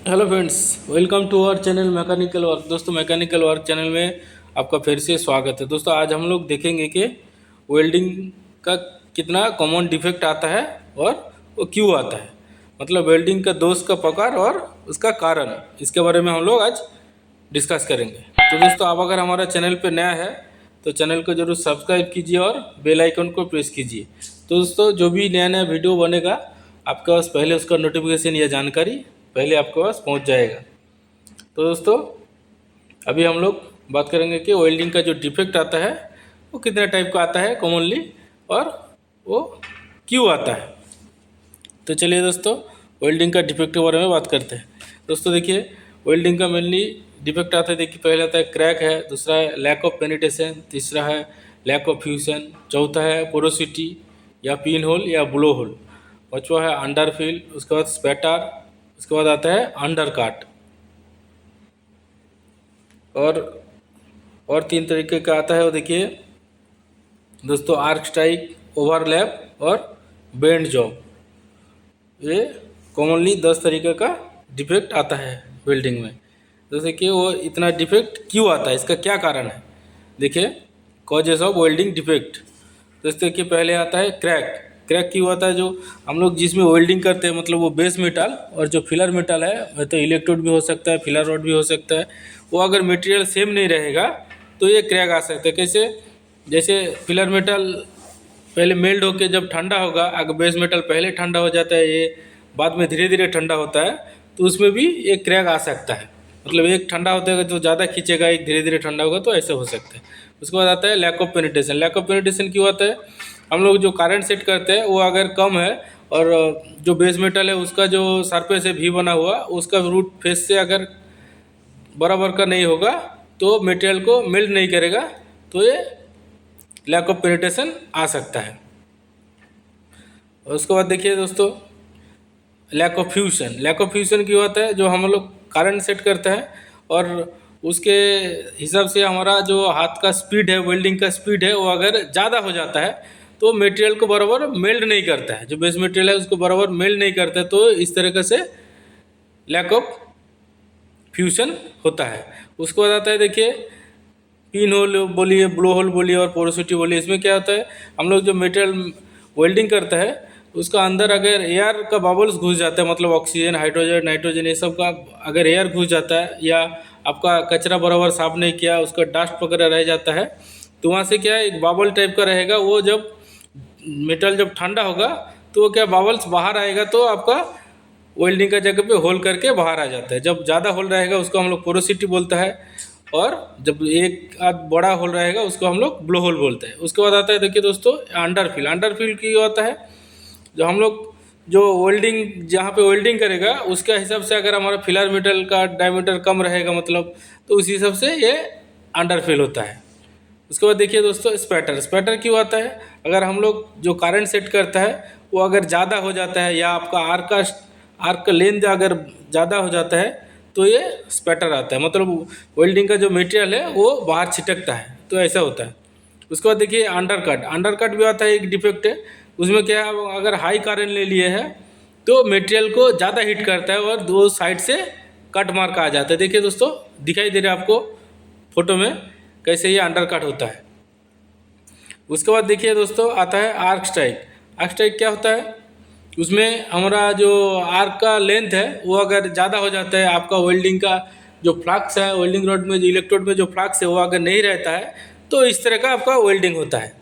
Hello friends, welcome to our channel mechanical work. दोस्तों, mechanical work channel में आपका फिर से स्वागत है। दोस्तों, आज हम लोग देखेंगे कि वेल्डिंग का कितना कॉमन डिफेक्ट आता है और वो क्यों आता है, मतलब वेल्डिंग का दोष का प्रकार और उसका कारण, इसके बारे में हम लोग आज डिस्कस करेंगे। तो दोस्तों, आप अगर हमारा चैनल पर नया है तो चैनल को जरूर सब्सक्राइब कीजिए और बेल आइकन को प्रेस कीजिए। तो दोस्तों, जो भी नया नया वीडियो बनेगा आपके पास पहले उसका नोटिफिकेशन या जानकारी पहले आपके पास पहुंच जाएगा। तो दोस्तों, अभी हम लोग बात करेंगे कि वेल्डिंग का जो डिफेक्ट आता है वो कितने टाइप का आता है कॉमनली और वो क्यों आता है। तो चलिए दोस्तों, वेल्डिंग का डिफेक्ट के बारे में बात करते हैं। दोस्तों देखिए, वेल्डिंग का मेनली डिफेक्ट आता है, देखिए पहला आता है क्रैक है, दूसरा है लैक ऑफ पेनिट्रेशन, तीसरा है लैक ऑफ फ्यूजन, चौथा है पोरोसिटी या पिन होल या ब्लो होल, पांचवा है अंडर फिल, उसके बाद स्पैटर, उसके बाद आता है अंडर काट और और तीन तरीके का आता है वो देखिए दोस्तों, आर्क स्ट्राइक, ओवरलैप और बेंड जॉब। ये कॉमनली 10 तरीके का डिफेक्ट आता है वेल्डिंग में। जैसे कि वो इतना डिफेक्ट क्यों आता है, इसका क्या कारण है। देखिए, कॉजेस ऑफ वेल्डिंग डिफेक्ट। जैसे कि पहले आता है क्रैक। क्रैक क्यों आता है, जो हम लोग जिसमें वेल्डिंग करते हैं, मतलब वो बेस मेटल और जो फिलर मेटल है, तो इलेक्ट्रोड भी हो सकता है, फिलर रॉड भी हो सकता है, वो अगर मटेरियल सेम नहीं रहेगा तो ये क्रैक आ सकता है। कैसे, जैसे फिलर मेटल पहले मेल्ट होके जब ठंडा होगा, अगर बेस मेटल पहले ठंडा हो जाता है, ये बाद में धीरे धीरे ठंडा होता है, तो उसमें भी एक क्रैक आ सकता है। मतलब एक ठंडा होता है तो ज़्यादा खींचेगा, एक धीरे धीरे ठंडा होगा तो ऐसे हो सकता है। उसके बाद आता है lack of penetration. Lack of penetration क्यों आता है, हम लोग जो करंट सेट करते हैं वो अगर कम है और जो बेस मेटल है उसका जो सरफेस है भी बना हुआ, उसका रूट फेस से अगर बराबर का नहीं होगा तो मटेरियल को मेल्ट नहीं करेगा, तो ये लैक ऑफ पेनिट्रेशन आ सकता है। और उसके बाद देखिए दोस्तों, lack of fusion. Lack of fusion क्यों होता है, जो हम लोग करंट सेट करते हैं और उसके हिसाब से हमारा जो हाथ का स्पीड है, वेल्डिंग का स्पीड है, वो अगर ज़्यादा हो जाता है तो मटेरियल को बराबर मेल्ट नहीं करता है, जो बेस मटेरियल है उसको बराबर मेल्ट नहीं करता है, तो इस तरीके से लैक ऑफ फ्यूजन होता है। उसके बाद आता है देखिए पिन होल बोलिए, ब्लो होल बोलिए और पोरोसिटी बोलिए। इसमें क्या होता है, हम लोग जो मटेरियल वेल्डिंग करता है उसका अंदर अगर एयर का बबल्स घुस जाता है, मतलब ऑक्सीजन, हाइड्रोजन, नाइट्रोजन, ये सब का अगर एयर घुस जाता है, या आपका कचरा बराबर साफ नहीं किया, उसका डस्ट वगैरह रह जाता है, तो वहाँ से क्या है एक बबल टाइप का रहेगा, वो जब मेटल जब ठंडा होगा तो वो क्या बबल्स बाहर आएगा, तो आपका वेल्डिंग का जगह पे होल करके बाहर आ जाता है। जब ज़्यादा होल रहेगा उसको हम लोग पोरोसिटी बोलता है, और जब एक आध बड़ा होल रहेगा उसको हम लोग ब्लो होल बोलते हैं। उसके बाद आता है देखिए दोस्तों अंडरफिल। अंडरफिल की होता है, जो हम लोग जो वेल्डिंग जहाँ पे वेल्डिंग करेगा उसके हिसाब से अगर हमारा फिलर मेटल का डायमीटर कम रहेगा, मतलब तो उसी हिसाब से ये अंडरफिल होता है। उसके बाद देखिए दोस्तों स्पैटर। स्पैटर क्यों आता है, अगर हम लोग जो करंट सेट करता है वो अगर ज़्यादा हो जाता है, या आपका आर्क का लेंथ अगर ज़्यादा हो जाता है, तो ये स्पैटर आता है, मतलब वेल्डिंग का जो मटेरियल है वो बाहर छिटकता है, तो ऐसा होता है। उसके बाद देखिए अंडर कट। अंडर कट भी आता है, एक डिफेक्ट है। उसमें क्या है, अगर हाई करंट ले लिए है तो मटेरियल को ज़्यादा हीट करता है और दो साइड से कट मार्क आ जाता है। देखिए दोस्तों, दिखाई दे रहा है आपको फोटो में कैसे ये अंडर कट होता है। उसके बाद देखिए दोस्तों आता है आर्क स्ट्राइक। आर्क स्ट्राइक क्या होता है, उसमें हमारा जो आर्क का लेंथ है वो अगर ज़्यादा हो जाता है, आपका वेल्डिंग का जो फ्लक्स है, वेल्डिंग रॉड में जो इलेक्ट्रोड में जो फ्लक्स है वो अगर नहीं रहता है, तो इस तरह का आपका वेल्डिंग होता है।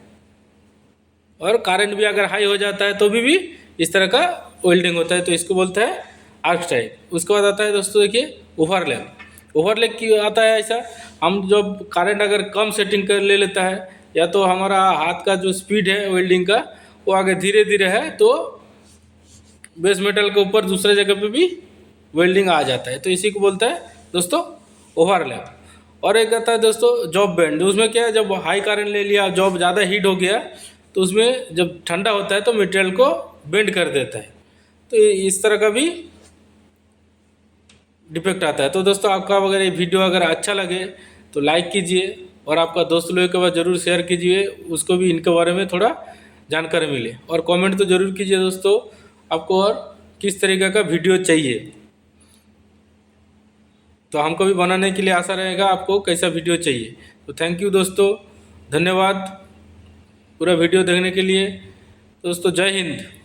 और करंट भी अगर हाई हो जाता है तो भी इस तरह का वेल्डिंग होता है, तो इसको बोलते हैं आर्क स्ट्राइक। उसके बाद आता है दोस्तों देखिए ओवरलैप। ओवरलैप क्यों आता है, ऐसा हम जब करंट अगर कम सेटिंग कर ले लेता है, या तो हमारा हाथ का जो स्पीड है वेल्डिंग का वो आगे धीरे धीरे है, तो बेस मेटल के ऊपर दूसरे जगह पे भी वेल्डिंग आ जाता है, तो इसी को बोलता है दोस्तों ओवरलैप। और एक आता है दोस्तों जॉब बेंड। उसमें क्या है, जब हाई करंट ले लिया, जॉब ज़्यादा हीट हो गया, तो उसमें जब ठंडा होता है तो मटेरियल को बेंड कर देता है, तो इस तरह का भी डिफेक्ट आता है। तो दोस्तों, आपका अगर ये वीडियो अगर अच्छा लगे तो लाइक कीजिए, और आपका दोस्त लोगों के पास ज़रूर शेयर कीजिए, उसको भी इनके बारे में थोड़ा जानकारी मिले। और कमेंट तो ज़रूर कीजिए दोस्तों, आपको और किस तरीके का वीडियो चाहिए। तो हमको भी बनाने के लिए आशा रहेगा आपको कैसा वीडियो चाहिए। तो थैंक यू दोस्तों, धन्यवाद पूरा वीडियो देखने के लिए। दोस्तों जय हिंद।